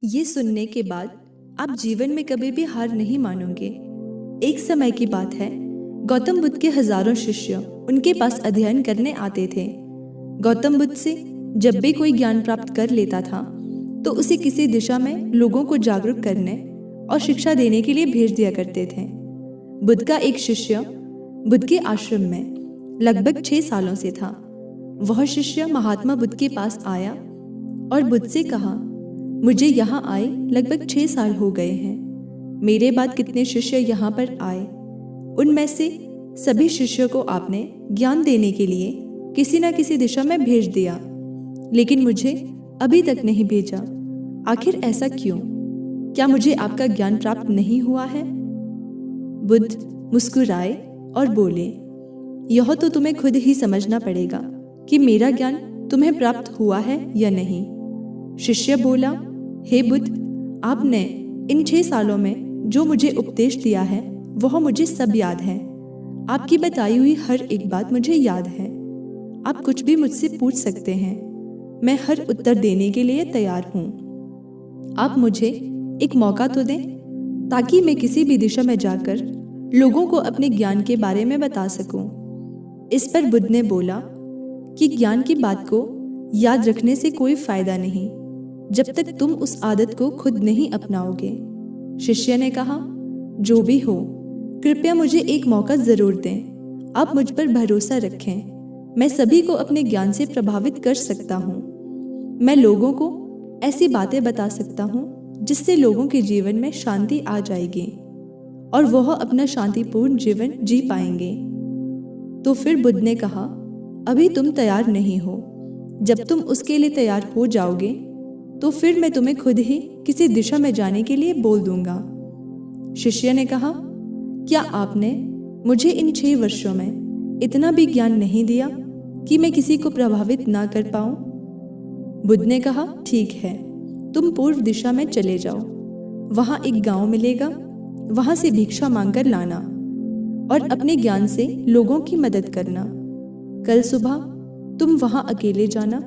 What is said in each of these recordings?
ये सुनने के बाद आप जीवन में कभी भी हार नहीं मानोगे। एक समय की बात है, गौतम बुद्ध के हजारों शिष्य उनके पास अध्ययन करने आते थे। गौतम बुद्ध से जब भी कोई ज्ञान प्राप्त कर लेता था तो उसे किसी दिशा में लोगों को जागरूक करने और शिक्षा देने के लिए भेज दिया करते थे। बुद्ध का एक शिष्य बुद्ध के आश्रम में लगभग 6 सालों से था। वह शिष्य महात्मा बुद्ध के पास आया और बुद्ध से कहा, मुझे यहाँ आए लगभग 6 साल हो गए हैं। मेरे बाद कितने शिष्य यहाँ पर आए, उनमें से सभी शिष्यों को आपने ज्ञान देने के लिए किसी न किसी दिशा में भेज दिया, लेकिन मुझे अभी तक नहीं भेजा। आखिर ऐसा क्यों? क्या मुझे आपका ज्ञान प्राप्त नहीं हुआ है? बुद्ध मुस्कुराए और बोले, यह तो तुम्हें खुद ही समझना पड़ेगा कि मेरा ज्ञान तुम्हें प्राप्त हुआ है या नहीं। शिष्य बोला, हे बुद्ध, आपने इन 6 सालों में जो मुझे उपदेश दिया है वह मुझे सब याद है। आपकी बताई हुई हर एक बात मुझे याद है। आप कुछ भी मुझसे पूछ सकते हैं, मैं हर उत्तर देने के लिए तैयार हूँ। आप मुझे एक मौका तो दें ताकि मैं किसी भी दिशा में जाकर लोगों को अपने ज्ञान के बारे में बता सकूं। इस पर बुद्ध ने बोला कि ज्ञान की बात को याद रखने से कोई फायदा नहीं जब तक तुम उस आदत को खुद नहीं अपनाओगे। शिष्य ने कहा, जो भी हो, कृपया मुझे एक मौका जरूर दें। आप मुझ पर भरोसा रखें। मैं सभी को अपने ज्ञान से प्रभावित कर सकता हूँ। मैं लोगों को ऐसी बातें बता सकता हूँ जिससे लोगों के जीवन में शांति आ जाएगी और वह अपना शांतिपूर्ण जीवन जी पाएंगे। तो फिर बुद्ध ने कहा, अभी तुम तैयार नहीं हो। जब तुम उसके लिए तैयार हो जाओगे तो फिर मैं तुम्हें खुद ही किसी दिशा में जाने के लिए बोल दूंगा। शिष्य ने कहा, क्या आपने मुझे इन 6 वर्षों में इतना भी ज्ञान नहीं दिया कि मैं किसी को प्रभावित ना कर पाऊं? बुद्ध ने कहा, ठीक है, तुम पूर्व दिशा में चले जाओ। वहां एक गांव मिलेगा, वहां से भिक्षा मांगकर लाना और अपने ज्ञान से लोगों की मदद करना। कल सुबह तुम वहां अकेले जाना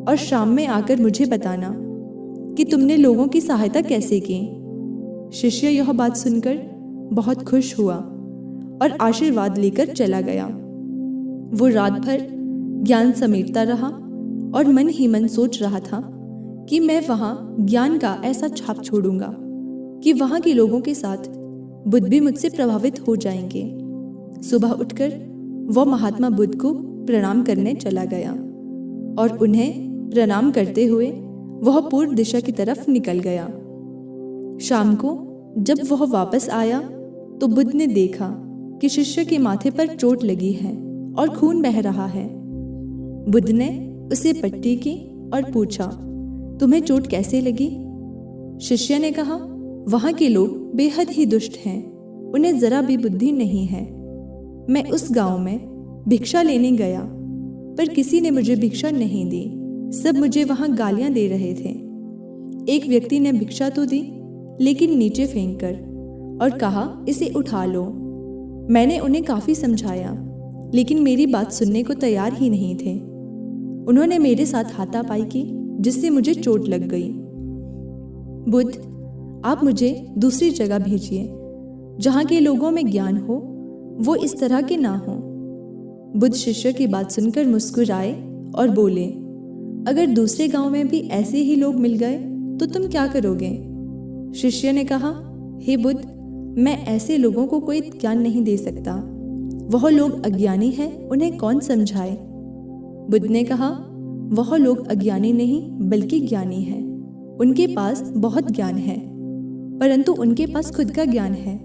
और शाम में आकर मुझे बताना कि तुमने लोगों की सहायता कैसे की। शिष्य यह बात सुनकर बहुत खुश हुआ और आशीर्वाद लेकर चला गया। वो रात भर ज्ञान समेटता रहा और मन ही मन सोच रहा था कि मैं वहां ज्ञान का ऐसा छाप छोड़ूंगा कि वहां के लोगों के साथ बुद्ध भी मुझसे प्रभावित हो जाएंगे। सुबह उठकर वह महात्मा बुद्ध को प्रणाम करने चला गया और उन्हें प्रणाम करते हुए वह पूर्व दिशा की तरफ निकल गया। शाम को जब वह वापस आया तो बुद्ध ने देखा कि शिष्य के माथे पर चोट लगी है और खून बह रहा है। बुद्ध ने उसे पट्टी की और पूछा, तुम्हें चोट कैसे लगी? शिष्य ने कहा, वहां के लोग बेहद ही दुष्ट हैं, उन्हें जरा भी बुद्धि नहीं है। मैं उस गांव में भिक्षा लेने गया पर किसी ने मुझे भिक्षा नहीं दी। सब मुझे वहां गालियां दे रहे थे। एक व्यक्ति ने भिक्षा तो दी लेकिन नीचे फेंक कर और कहा, इसे उठा लो। मैंने उन्हें काफी समझाया लेकिन मेरी बात सुनने को तैयार ही नहीं थे। उन्होंने मेरे साथ हाथापाई की जिससे मुझे चोट लग गई। बुद्ध, आप मुझे दूसरी जगह भेजिए जहां के लोगों में ज्ञान हो, वो इस तरह के ना हो। बुद्ध शिष्य की बात सुनकर मुस्कुराए और बोले, अगर दूसरे गांव में भी ऐसे ही लोग मिल गए तो तुम क्या करोगे? शिष्य ने कहा, हे बुद्ध, मैं ऐसे लोगों को कोई ज्ञान नहीं दे सकता। वह लोग अज्ञानी हैं, उन्हें कौन समझाए? बुद्ध ने कहा, वह लोग अज्ञानी नहीं बल्कि ज्ञानी हैं। उनके पास बहुत ज्ञान है परंतु उनके पास खुद का ज्ञान है।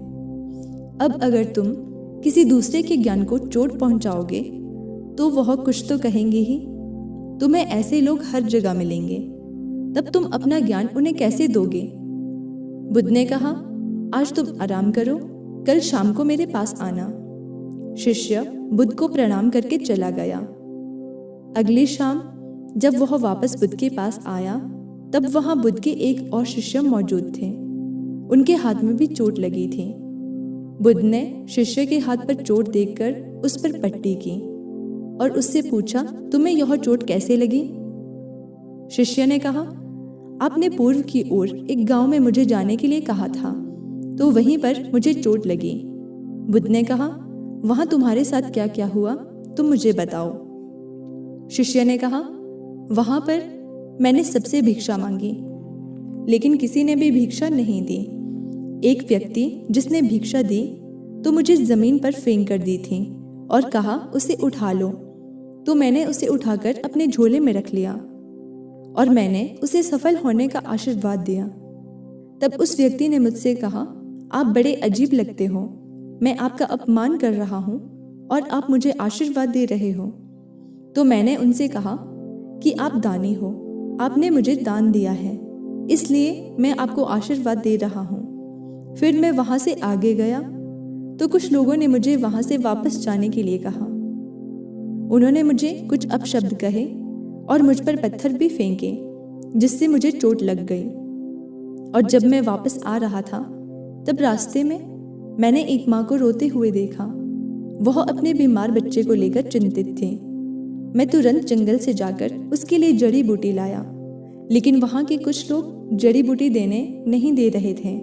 अब अगर तुम किसी दूसरे के ज्ञान को चोट पहुंचाओगे तो वह कुछ तो कहेंगे ही। तुम्हें ऐसे लोग हर जगह मिलेंगे, तब तुम अपना ज्ञान उन्हें कैसे दोगे? बुद्ध ने कहा, आज तुम आराम करो, कल शाम को मेरे पास आना। शिष्य बुद्ध को प्रणाम करके चला गया। अगली शाम जब वह वापस बुद्ध के पास आया तब वहां बुद्ध के एक और शिष्य मौजूद थे। उनके हाथ में भी चोट लगी थी। बुद्ध ने शिष्य के हाथ पर चोट देखकर उस पर पट्टी की और उससे पूछा, तुम्हें यह चोट कैसे लगी? शिष्य ने कहा, आपने पूर्व की ओर एक गांव में मुझे जाने के लिए कहा था, तो वहीं पर मुझे चोट लगी। बुद्ध ने कहा, वहां तुम्हारे साथ क्या क्या हुआ, तुम मुझे बताओ। शिष्य ने कहा, वहां पर मैंने सबसे भिक्षा मांगी, लेकिन किसी ने भी भिक्षा नहीं दी। एक व्यक्ति जिसने भिक्षा दी तो मुझे जमीन पर फेंक कर दी थी और कहा, उसे उठा लो। तो मैंने उसे उठाकर अपने झोले में रख लिया और मैंने उसे सफल होने का आशीर्वाद दिया। तब उस व्यक्ति ने मुझसे कहा, आप बड़े अजीब लगते हो, मैं आपका अपमान कर रहा हूँ और आप मुझे आशीर्वाद दे रहे हो। तो मैंने उनसे कहा कि आप दानी हो, आपने मुझे दान दिया है, इसलिए मैं आपको आशीर्वाद दे रहा हूँ। फिर मैं वहाँ से आगे गया तो कुछ लोगों ने मुझे वहाँ से वापस जाने के लिए कहा। उन्होंने मुझे कुछ अपशब्द कहे और मुझ पर पत्थर भी फेंके, जिससे मुझे चोट लग गई। और जब मैं वापस आ रहा था तब रास्ते में मैंने एक माँ को रोते हुए देखा। वह अपने बीमार बच्चे को लेकर चिंतित थी। मैं तुरंत जंगल से जाकर उसके लिए जड़ी बूटी लाया, लेकिन वहाँ के कुछ लोग जड़ी बूटी देने नहीं दे रहे थे।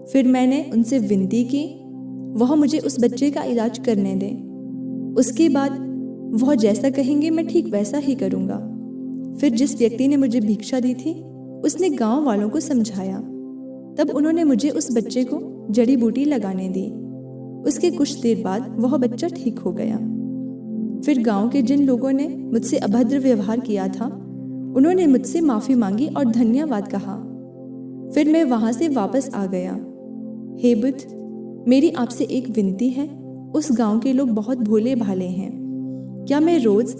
फिर मैंने उनसे विनती की वह मुझे उस बच्चे का इलाज करने दें। उसके बाद वह जैसा कहेंगे मैं ठीक वैसा ही करूँगा। फिर जिस व्यक्ति ने मुझे भिक्षा दी थी उसने गांव वालों को समझाया। तब उन्होंने मुझे उस बच्चे को जड़ी बूटी लगाने दी। उसके कुछ देर बाद वह बच्चा ठीक हो गया। फिर गांव के जिन लोगों ने मुझसे अभद्र व्यवहार किया था उन्होंने मुझसे माफ़ी मांगी और धन्यवाद कहा। फिर मैं वहाँ से वापस आ गया। हे बुद्ध, मेरी आपसे एक विनती है। उस गांव के लोग बहुत भोले भाले हैं। क्या मैं रोज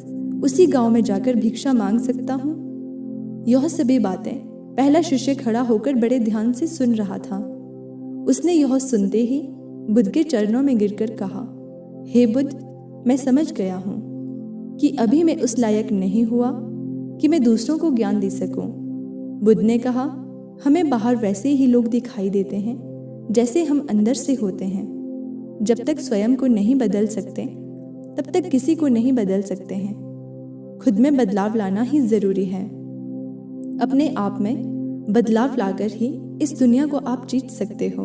उसी गांव में जाकर भिक्षा मांग सकता हूँ? यह सभी बातें पहला शिष्य खड़ा होकर बड़े ध्यान से सुन रहा था। उसने यह सुनते ही बुद्ध के चरणों में गिरकर कहा, हे बुद्ध, मैं समझ गया हूँ कि अभी मैं उस लायक नहीं हुआ कि मैं दूसरों को ज्ञान दे सकूं। बुद्ध ने कहा, हमें बाहर वैसे ही लोग दिखाई देते हैं जैसे हम अंदर से होते हैं। जब तक स्वयं को नहीं बदल सकते तब तक किसी को नहीं बदल सकते हैं। खुद में बदलाव लाना ही जरूरी है। अपने आप में बदलाव लाकर ही इस दुनिया को आप जीत सकते हो।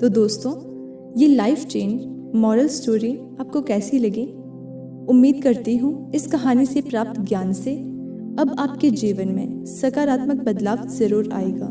तो दोस्तों, ये लाइफ चेंज मॉरल स्टोरी आपको कैसी लगी? उम्मीद करती हूँ इस कहानी से प्राप्त ज्ञान से अब आपके जीवन में सकारात्मक बदलाव जरूर आएगा।